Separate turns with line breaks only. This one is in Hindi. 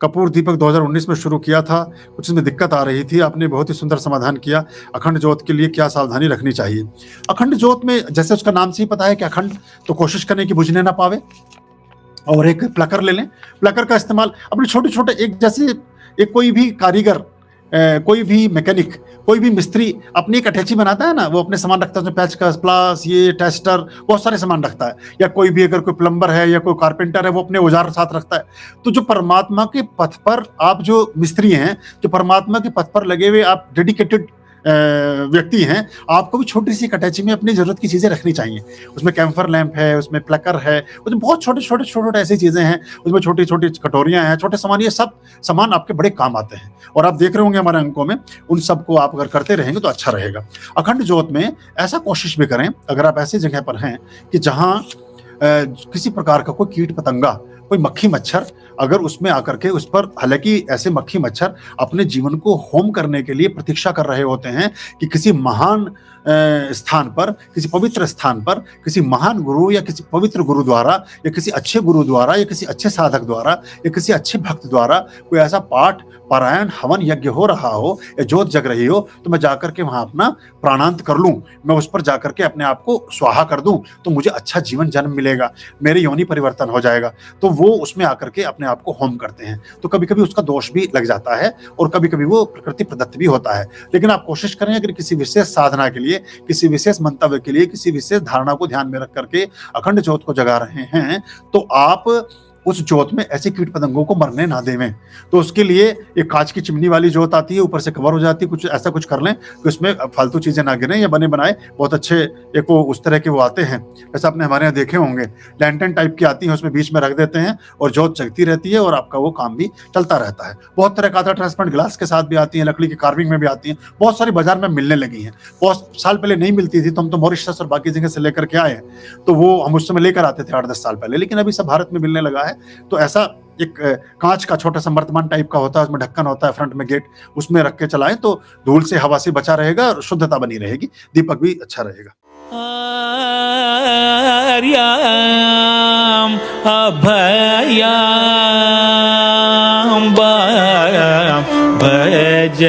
कपूर दीपक 2019 में शुरू किया था, कुछ इसमें दिक्कत आ रही थी, आपने बहुत ही सुंदर समाधान किया। अखंड ज्योत के लिए क्या सावधानी रखनी चाहिए? अखंड ज्योत में जैसे उसका नाम से ही पता है कि अखंड, तो कोशिश करें कि बुझने ना पावे। और एक प्लकर ले लें, प्लकर का इस्तेमाल अपने छोटे छोटे, एक जैसे एक कोई भी कारीगर, कोई भी मैकेनिक, कोई भी मिस्त्री अपनी एक अटैची बनाता है ना, वो अपने सामान रखता है उसमें, पेचकस, प्लास, ये टेस्टर, बहुत सारे सामान रखता है। या कोई भी अगर कोई प्लम्बर है या कोई कारपेंटर है, वो अपने औजार साथ रखता है। तो जो परमात्मा के पथ पर आप जो मिस्त्री हैं, जो परमात्मा के पथ पर लगे हुए आप डेडिकेटेड व्यक्ति हैं, आपको भी छोटी सी अटैची में अपनी जरूरत की चीजें रखनी चाहिए। उसमें कैम्फर लैंप है, उसमें प्लकर है, उसमें बहुत छोटे छोटे छोटे छोटे ऐसी चीजें हैं, उसमें छोटी छोटी कटोरियां हैं, छोटे सामान, ये सब सामान आपके बड़े काम आते हैं। और आप देख रहे होंगे हमारे अंकों में, उन सबको आप अगर करते रहेंगे तो अच्छा रहेगा। अखंड ज्योत में ऐसा कोशिश भी करें, अगर आप ऐसी जगह पर हैं कि जहां किसी प्रकार का कोई कीट पतंगा, कोई मक्खी मच्छर अगर उसमें आकर के उस पर, हालांकि ऐसे मक्खी मच्छर अपने जीवन को होम करने के लिए प्रतीक्षा कर रहे होते हैं कि किसी महान स्थान पर, किसी पवित्र स्थान पर, किसी महान गुरु या किसी पवित्र गुरु द्वारा, या किसी अच्छे गुरु द्वारा, या किसी अच्छे साधक द्वारा, या किसी अच्छे भक्त द्वारा कोई ऐसा पाठ, पारायण, हवन यज्ञ हो रहा हो या ज्योत जग रही हो, तो मैं जाकर के वहां अपना प्राणांत कर लूं, मैं उस पर जाकर के अपने आप को स्वाहा कर दूं, तो मुझे अच्छा जीवन जन्म मिलेगा, मेरे योनि परिवर्तन हो जाएगा। तो वो उसमें आकर के अपने आप को होम करते हैं। तो कभी कभी उसका दोष भी लग जाता है और कभी कभी वो प्रकृति प्रदत्त भी होता है। लेकिन आप कोशिश करें, अगर किसी विशेष साधना के लिए, किसी विशेष मंतव्य के लिए, किसी विशेष धारणा को ध्यान में रख करके अखंड ज्योत को जगा रहे हैं, तो आप उस ज्योत में ऐसे कीट पतंगों को मरने ना देवें। तो उसके लिए एक कांच की चिमनी वाली ज्योत आती है, ऊपर से कवर हो जाती है, कुछ ऐसा कुछ कर लें कि उसमें फालतू चीजें ना गिरें, या बने बनाए बहुत अच्छे एक वो उस तरह के वो आते हैं, जैसे आपने हमारे यहाँ देखे होंगे, लैंटर्न टाइप की आती है, उसमें बीच में रख देते हैं और ज्योत जगती रहती है और आपका वो काम भी चलता रहता है। बहुत तरह का आता है, ट्रांसपेरेंट ग्लास के साथ भी आती है, लकड़ी की कार्विंग में भी आती है, बहुत सारी बाजार में मिलने लगी हैं। बहुत साल पहले नहीं मिलती थी, तो हम तो मॉरिशस और बाकी जगह से लेकर के आए हैं, तो वो हम उस समय लेकर आते थे 8-10 साल पहले, लेकिन अभी सब भारत में मिलने लगा है। तो ऐसा एक कांच का छोटा सा वर्तमान टाइप का होता है, उसमें ढक्कन होता है, फ्रंट में गेट, उसमें रख के चलाएं तो धूल से, हवा से बचा रहेगा और शुद्धता बनी रहेगी, दीपक भी अच्छा रहेगा।
आर्याम अभयाम भज